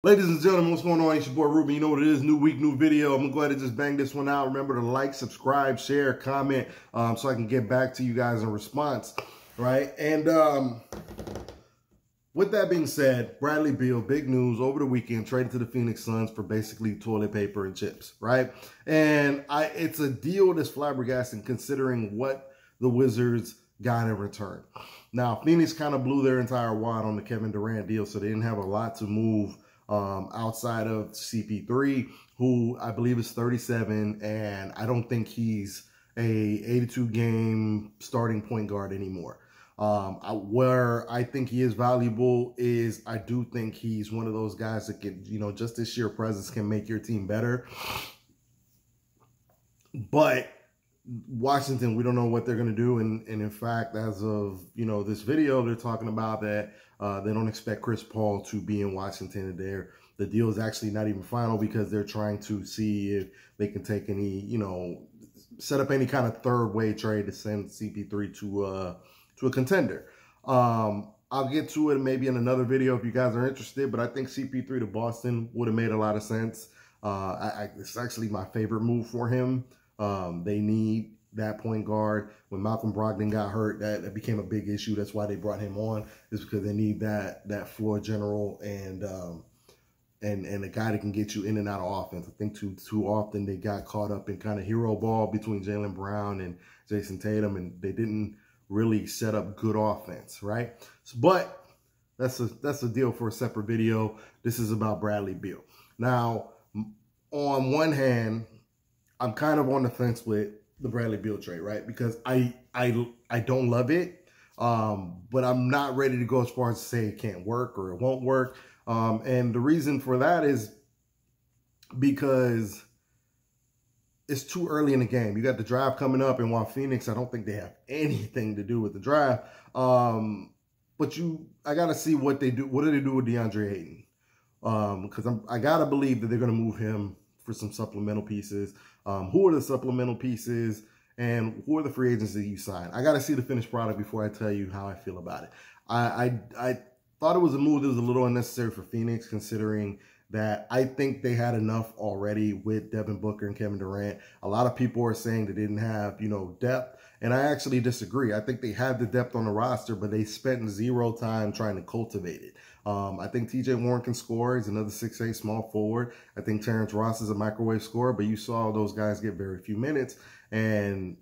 Ladies and gentlemen, what's going on? It's your boy Ruben. You know what it is. New week, new video. I'm going to go ahead and just bang this one out. Remember to like, subscribe, share, comment, so I can get back to you guys in response, right? And with that being said, Bradley Beal, big news over the weekend, traded to the Phoenix Suns for basically toilet paper and chips, right? And it's a deal that's flabbergasting considering what the Wizards got in return. Now, Phoenix kind of blew their entire wad on the Kevin Durant deal, so they didn't have a lot to move outside of CP3, who I believe is 37, and I don't think he's a 82-game starting point guard anymore. Where I think he is valuable is I do think he's one of those guys that can, just his sheer presence can make your team better. But Washington, we don't know what they're going to do. And in fact, as of, this video, they're talking about that they don't expect Chris Paul to be in Washington. The deal is actually not even final because they're trying to see if they can take any, set up any kind of third-way trade to send CP3 to a contender. I'll get to it maybe in another video if you guys are interested, but I think CP3 to Boston would have made a lot of sense. It's actually my favorite move for him. They need that point guard. When Malcolm Brogdon got hurt, that became a big issue. That's why they brought him on, is because they need that floor general and a guy that can get you in and out of offense. I think too often they got caught up in kind of hero ball between Jaylen Brown and Jason Tatum, and they didn't really set up good offense, right? But that's a deal for a separate video. This is about Bradley Beal. Now, on one hand, I'm kind of on the fence with the Bradley Beal trade, right? Because I don't love it, but I'm not ready to go as far as to say it can't work or it won't work. And the reason for that is because it's too early in the game. You got the draft coming up, and while Phoenix, I don't think they have anything to do with the draft. But I got to see what they do. What do they do with DeAndre Ayton? Because I got to believe that they're going to move him for some supplemental pieces. Who are the supplemental pieces, and who are the free agents that you sign? I got to see the finished product before I tell you how I feel about it. I thought it was a move that was a little unnecessary for Phoenix, considering that I think they had enough already with Devin Booker and Kevin Durant. A lot of people are saying they didn't have, depth, and I actually disagree. I think they had the depth on the roster, but they spent zero time trying to cultivate it. I think TJ Warren can score. He's another 6'8" small forward. I think Terrence Ross is a microwave scorer, but you saw those guys get very few minutes, and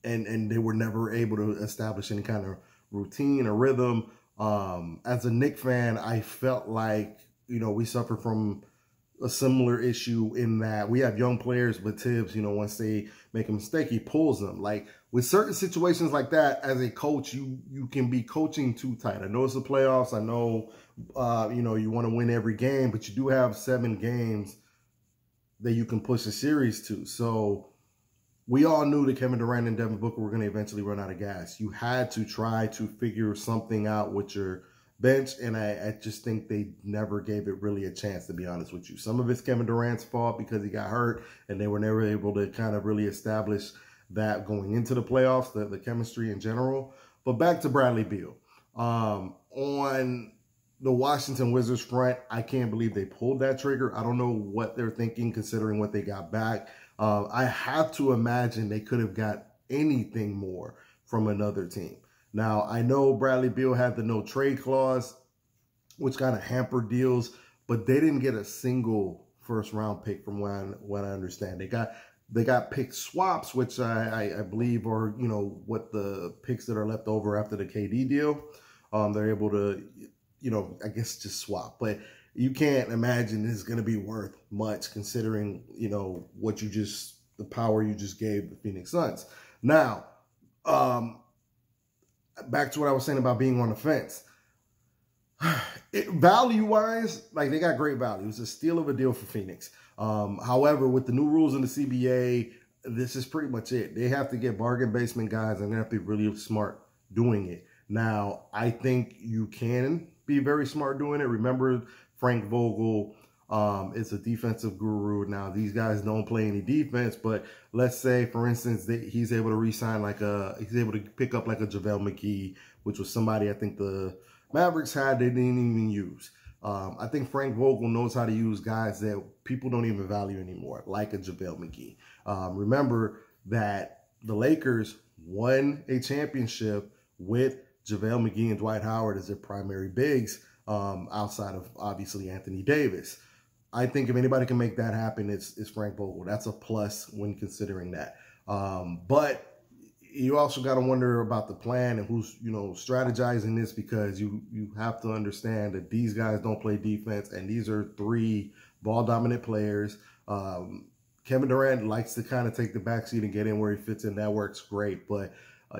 they were never able to establish any kind of routine or rhythm. As a Knicks fan, I felt like, we suffer from a similar issue in that we have young players, but Tibbs, once they make a mistake, he pulls them. Like, with certain situations like that, as a coach, you can be coaching too tight. I know it's the playoffs. I know, you want to win every game, but you do have 7 games that you can push a series to. So we all knew that Kevin Durant and Devin Booker were going to eventually run out of gas. You had to try to figure something out with your bench, and I just think they never gave it really a chance, to be honest with you. Some of it's Kevin Durant's fault because he got hurt, and they were never able to kind of really establish that going into the playoffs, the chemistry in general. But back to Bradley Beal. On the Washington Wizards front, I can't believe they pulled that trigger. I don't know what they're thinking considering what they got back. I have to imagine they could have got anything more from another team. Now, I know Bradley Beal had the no trade clause, which kind of hampered deals, but they didn't get a single first-round pick from what I understand. They got pick swaps, which I believe are, what the picks that are left over after the KD deal. They're able to, I guess just swap. But you can't imagine this is going to be worth much considering, the power you just gave the Phoenix Suns. Now, back to what I was saying about being on the fence. Value-wise, like, they got great value. It's a steal of a deal for Phoenix. However, with the new rules in the CBA, this is pretty much it. They have to get bargain basement guys, and they have to be really smart doing it. Now, I think you can be very smart doing it. Remember, Frank Vogel is a defensive guru. Now, these guys don't play any defense, but let's say, for instance, that he's able to re-sign he's able to pick up like a JaVale McGee, which was somebody I think the Mavericks had they didn't even use. I think Frank Vogel knows how to use guys that people don't even value anymore, like a JaVale McGee. Remember that the Lakers won a championship with JaVale McGee and Dwight Howard as their primary bigs, outside of, obviously, Anthony Davis. I think if anybody can make that happen, it's Frank Vogel. That's a plus when considering that. But you also got to wonder about the plan and who's, strategizing this, because you have to understand that these guys don't play defense, and these are 3 ball-dominant players. Kevin Durant likes to kind of take the backseat and get in where he fits in. That works great, but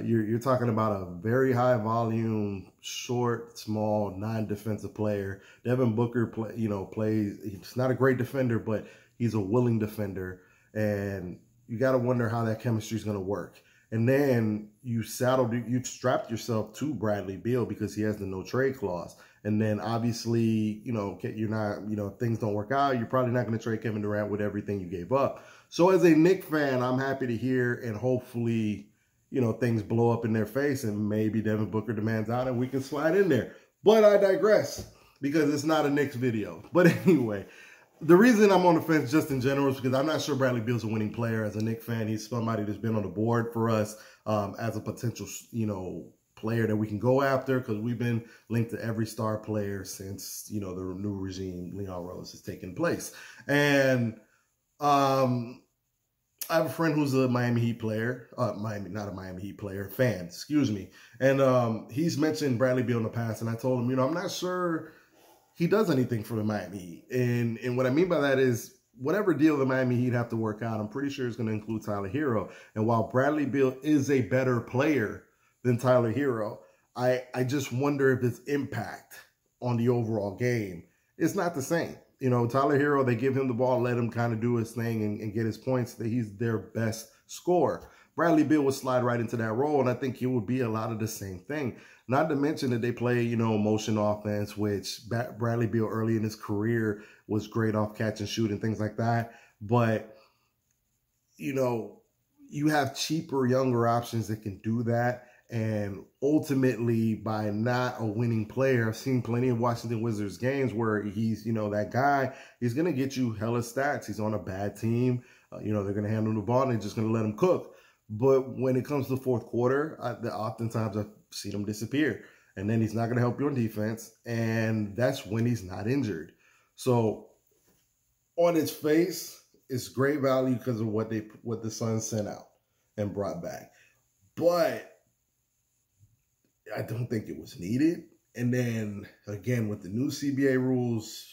you're talking about a very high volume, short, small, non-defensive player. Devin Booker plays. He's not a great defender, but he's a willing defender, and you got to wonder how that chemistry is going to work. And then you've strapped yourself to Bradley Beal because he has the no trade clause. And then obviously, you're not, if things don't work out, you're probably not going to trade Kevin Durant with everything you gave up. So as a Knicks fan, I'm happy to hear, and hopefully, things blow up in their face and maybe Devin Booker demands out and we can slide in there. But I digress because it's not a Knicks video. But anyway, the reason I'm on the fence just in general is because I'm not sure Bradley Beal's a winning player. As a Knicks fan, he's somebody that's been on the board for us as a potential, player that we can go after, because we've been linked to every star player since, the new regime, Leon Rose, has taken place. And I have a friend who's a Miami Heat player, not a Miami Heat player, fan, excuse me. And he's mentioned Bradley Beal in the past, and I told him, I'm not sure he does anything for the Miami Heat. And what I mean by that is, whatever deal the Miami Heat have to work out, I'm pretty sure it's going to include Tyler Hero. And while Bradley Beal is a better player than Tyler Hero, I just wonder if his impact on the overall game is not the same. Tyler Hero, they give him the ball, let him kind of do his thing and get his points, that he's their best scorer. Bradley Beal would slide right into that role, and I think it would be a lot of the same thing. Not to mention that they play, motion offense, which Bradley Beal early in his career was great off catch and shoot and things like that. But, you have cheaper, younger options that can do that. And ultimately, by not a winning player, I've seen plenty of Washington Wizards games where he's, that guy, he's going to get you hella stats. He's on a bad team. They're going to handle the ball and they're just going to let him cook. But when it comes to the fourth quarter, oftentimes I've seen him disappear. And then he's not going to help you on defense. And that's when he's not injured. So on its face, it's great value because of what the Suns sent out and brought back. But I don't think it was needed. And then, again, with the new CBA rules,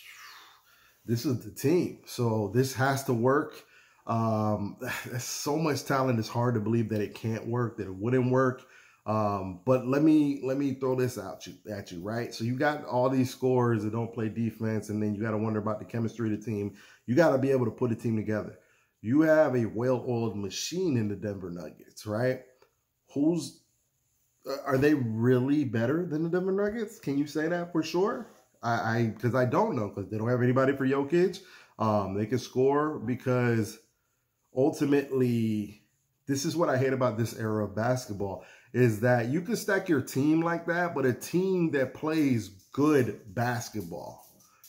this is the team. So this has to work. There's so much talent, it's hard to believe that it can't work, that it wouldn't work. But let me throw this at you, right? So you got all these scorers that don't play defense, and then you got to wonder about the chemistry of the team. You got to be able to put a team together. You have a well-oiled machine in the Denver Nuggets, right? Are they really better than the Denver Nuggets? Can you say that for sure? Because I don't know, because they don't have anybody for Jokic. They can score, because ultimately, this is what I hate about this era of basketball, is that you can stack your team like that, but a team that plays good basketball,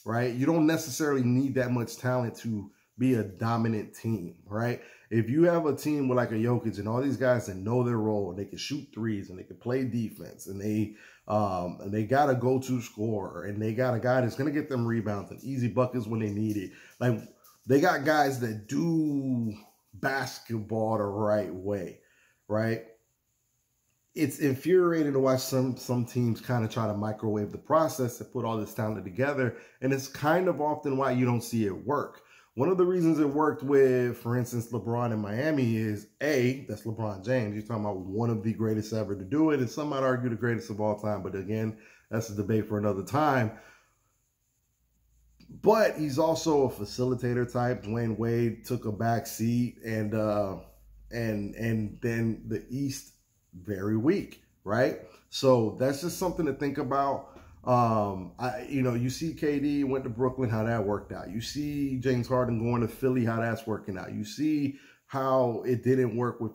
right? You don't necessarily need that much talent to be a dominant team, right? If you have a team with like a Jokic and all these guys that know their role, and they can shoot threes and they can play defense, and they got a go-to scorer, and they got a guy that's going to get them rebounds and easy buckets when they need it. Like, they got guys that do basketball the right way, right? It's infuriating to watch some teams kind of try to microwave the process to put all this talent together, and it's kind of often why you don't see it work. One of the reasons it worked with, for instance, LeBron in Miami is, that's LeBron James. You're talking about one of the greatest ever to do it, and some might argue the greatest of all time, but again, that's a debate for another time. But he's also a facilitator type. Dwayne Wade took a back seat, and then the East, very weak, right? So that's just something to think about. You see KD went to Brooklyn, how that worked out. You see James Harden going to Philly, how that's working out. You see how it didn't work with,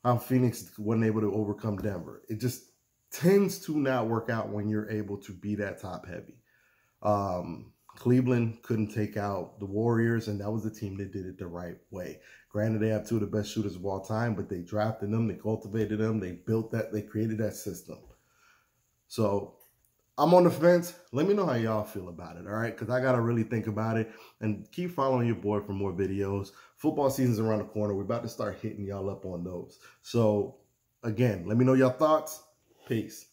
how Phoenix wasn't able to overcome Denver. tends to not work out when you're able to be that top heavy. Cleveland couldn't take out the Warriors, and that was the team that did it the right way. Granted, they have two of the best shooters of all time, but they drafted them, they cultivated them, they built that, they created that system. So I'm on the fence. Let me know how y'all feel about it, all right? Because I got to really think about it. And keep following your boy for more videos. Football season's around the corner. We're about to start hitting y'all up on those. So, again, let me know your thoughts. Peace.